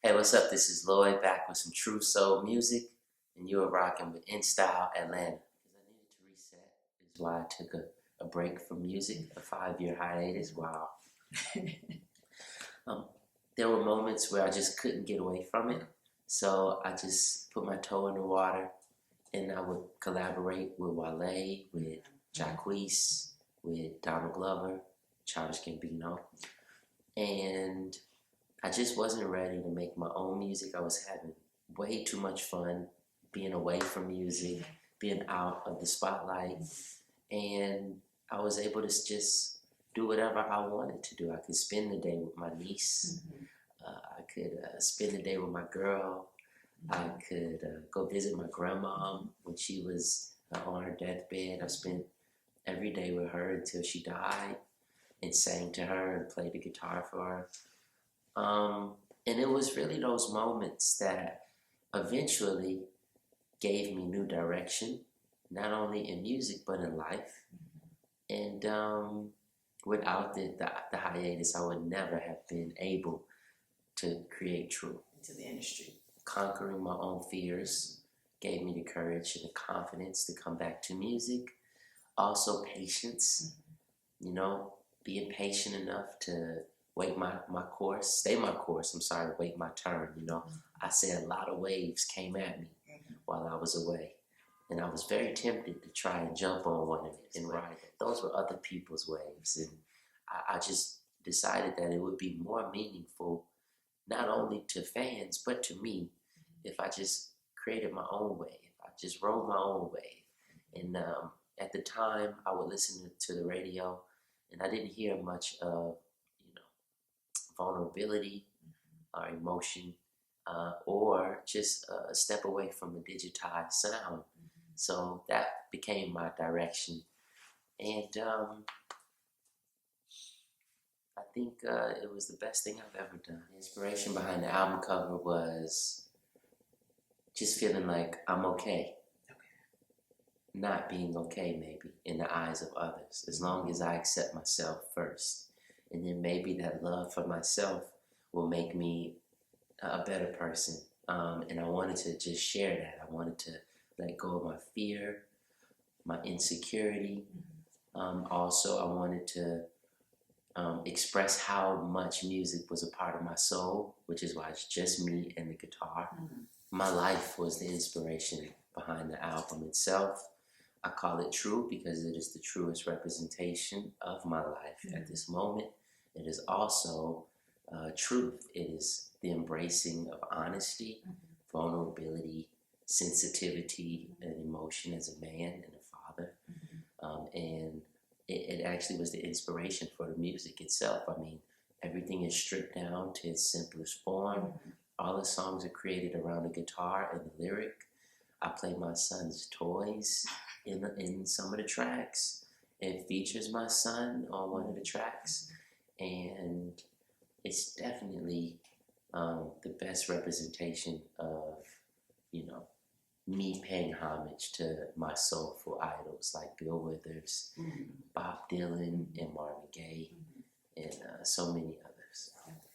Hey, what's up? This is Lloyd back with some true soul music, and you are rocking with In Style Atlanta. Because I needed to reset, is why I took a break from music, a 5-year hiatus. Wow. um, there were moments where I just couldn't get away from it, so I just put my toe in the water, and I would collaborate with Wale, with Jacquees, with Donald Glover, Childish Gambino, and I just wasn't ready to make my own music. I was having way too much fun being away from music, being out of the spotlight, and I was able to just do whatever I wanted to do. I could spend the day with my niece. I could spend the day with my girl. I could go visit my grandma when she was on her deathbed. I spent every day with her until she died and sang to her and played the guitar for her. And it was really those moments that eventually gave me new direction, not only in music, but in life. And without the hiatus, I would never have been able to create TRU. Into the industry. Conquering my own fears gave me the courage and the confidence to come back to music. Also patience, being patient enough to wait my course, stay my course, wait my turn, I said a lot of waves came at me while I was away. And I was very tempted to try and jump on one of it and ride it. Those were other people's waves. And I just decided that it would be more meaningful, not only to fans, but to me, if I just created my own wave. I just rode my own wave. And at the time, I would listen to the radio, and I didn't hear much of vulnerability or emotion, or just a step away from the digitized sound. So that became my direction. And I think it was the best thing I've ever done. The inspiration behind the album cover was just feeling like I'm okay. Not being okay, maybe, in the eyes of others, as long as I accept myself first. And then maybe that love for myself will make me a better person. And I wanted to just share that. I wanted to let go of my fear, my insecurity. Also, I wanted to express how much music was a part of my soul, which is why it's just me and the guitar. My life was the inspiration behind the album itself. I call it TRU because it is the truest representation of my life at this moment. It is also truth. It is the embracing of honesty, vulnerability, sensitivity, and emotion as a man and a father. And it actually was the inspiration for the music itself. I mean, everything is stripped down to its simplest form. All the songs are created around the guitar and the lyric. I play my son's toys in some of the tracks. It features my son on one of the tracks. And it's definitely the best representation of, me paying homage to my soulful idols like Bill Withers, Bob Dylan, and Marvin Gaye, and so many others.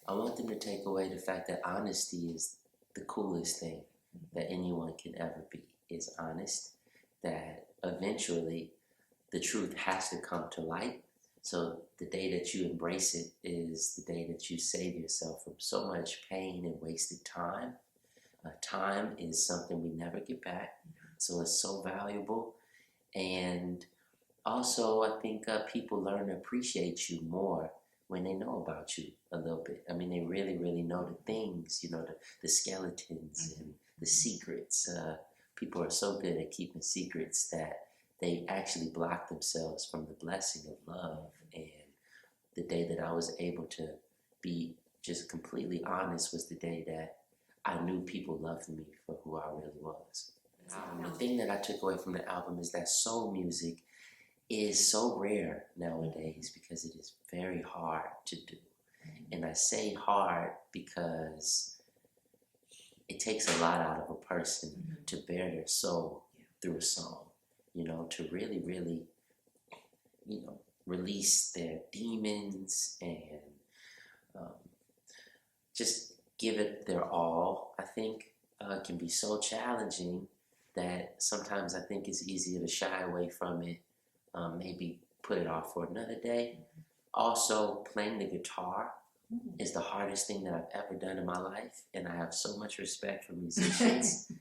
I want them to take away the fact that honesty is the coolest thing that anyone can ever be, is honest, that eventually the truth has to come to light. So the day that you embrace it is the day that you save yourself from so much pain and wasted time. Time is something we never get back, so it's so valuable. And also, I think people learn to appreciate you more when they know about you a little bit. I mean, they really, really know the things, the skeletons and the secrets. People are so good at keeping secrets that they actually block themselves from the blessing of love. And the day that I was able to be just completely honest was the day that I knew people loved me for who I really was. The thing that I took away from the album is that soul music is so rare nowadays because it is very hard to do. And I say hard because it takes a lot out of a person to bear their soul through a song, to really, really, release their demons and just give it their all, I think, can be so challenging that sometimes I think it's easier to shy away from it, maybe put it off for another day. Also, playing the guitar is the hardest thing that I've ever done in my life, and I have so much respect for musicians.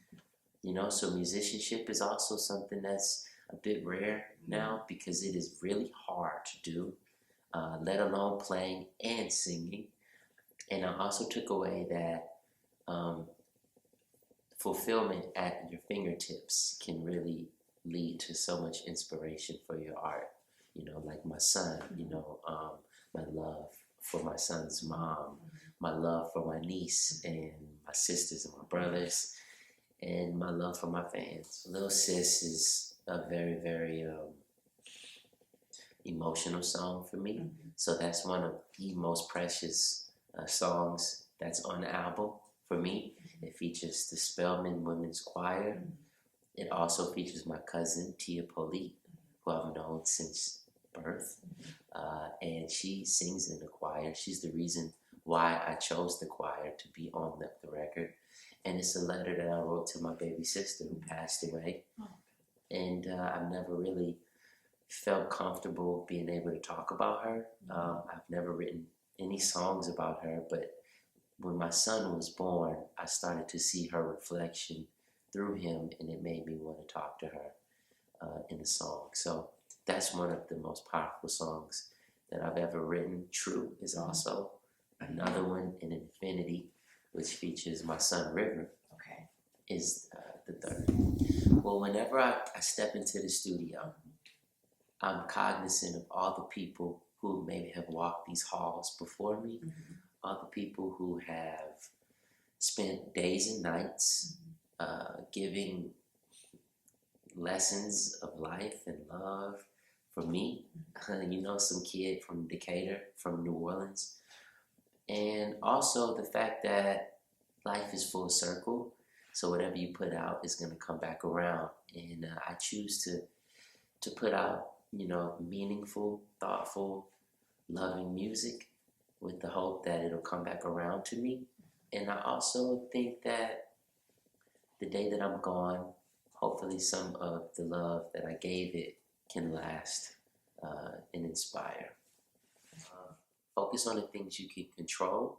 You know, so musicianship is also something that's a bit rare now because it is really hard to do, let alone playing and singing. And I also took away that fulfillment at your fingertips can really lead to so much inspiration for your art. You know, like my son, you know, my love for my son's mom, my love for my niece and my sisters and my brothers, and my love for my fans. Lil Sis is a very, very emotional song for me. So that's one of the most precious songs that's on the album for me. It features the Spelman Women's Choir. It also features my cousin, Tia Polite, who I've known since birth. And she sings in the choir. She's the reason why I chose the choir to be on the record. And it's a letter that I wrote to my baby sister who passed away. And I've never really felt comfortable being able to talk about her. I've never written any songs about her, but when my son was born, I started to see her reflection through him, and it made me want to talk to her in the song. So that's one of the most powerful songs that I've ever written. TRU is also another one, in Infinity, which features my son River, is the third. Well, whenever I step into the studio, I'm cognizant of all the people who maybe have walked these halls before me, all the people who have spent days and nights giving lessons of life and love for me. You know, some kid from Decatur, from New Orleans. And also the fact that life is full circle. So whatever you put out is going to come back around. And I choose to put out, you know, meaningful, thoughtful, loving music with the hope that it'll come back around to me. And I also think that the day that I'm gone, hopefully some of the love that I gave it can last and inspire. Focus on the things you can control.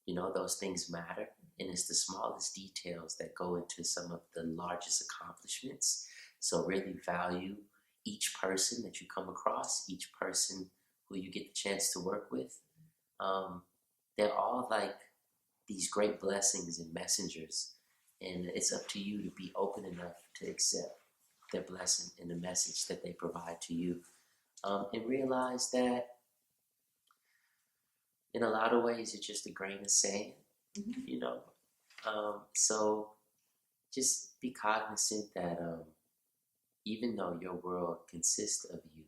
You know, those things matter. And it's the smallest details that go into some of the largest accomplishments. So really value each person that you come across, each person who you get the chance to work with. They're all like these great blessings and messengers. And it's up to you to be open enough to accept their blessing and the message that they provide to you. And realize that in a lot of ways, it's just a grain of sand, you know? So just be cognizant that even though your world consists of you,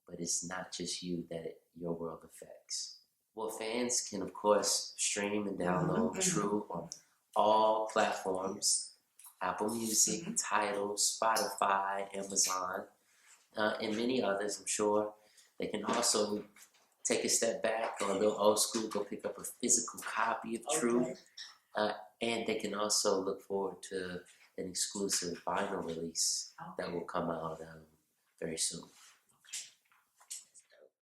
but it's not just you that your world affects. Well, fans can, of course, stream and download TRU on all platforms: Apple Music, Tidal, Spotify, Amazon, and many others, I'm sure. They can also take a step back, go a little old school, go pick up a physical copy of TRU. And they can also look forward to an exclusive vinyl release that will come out very soon.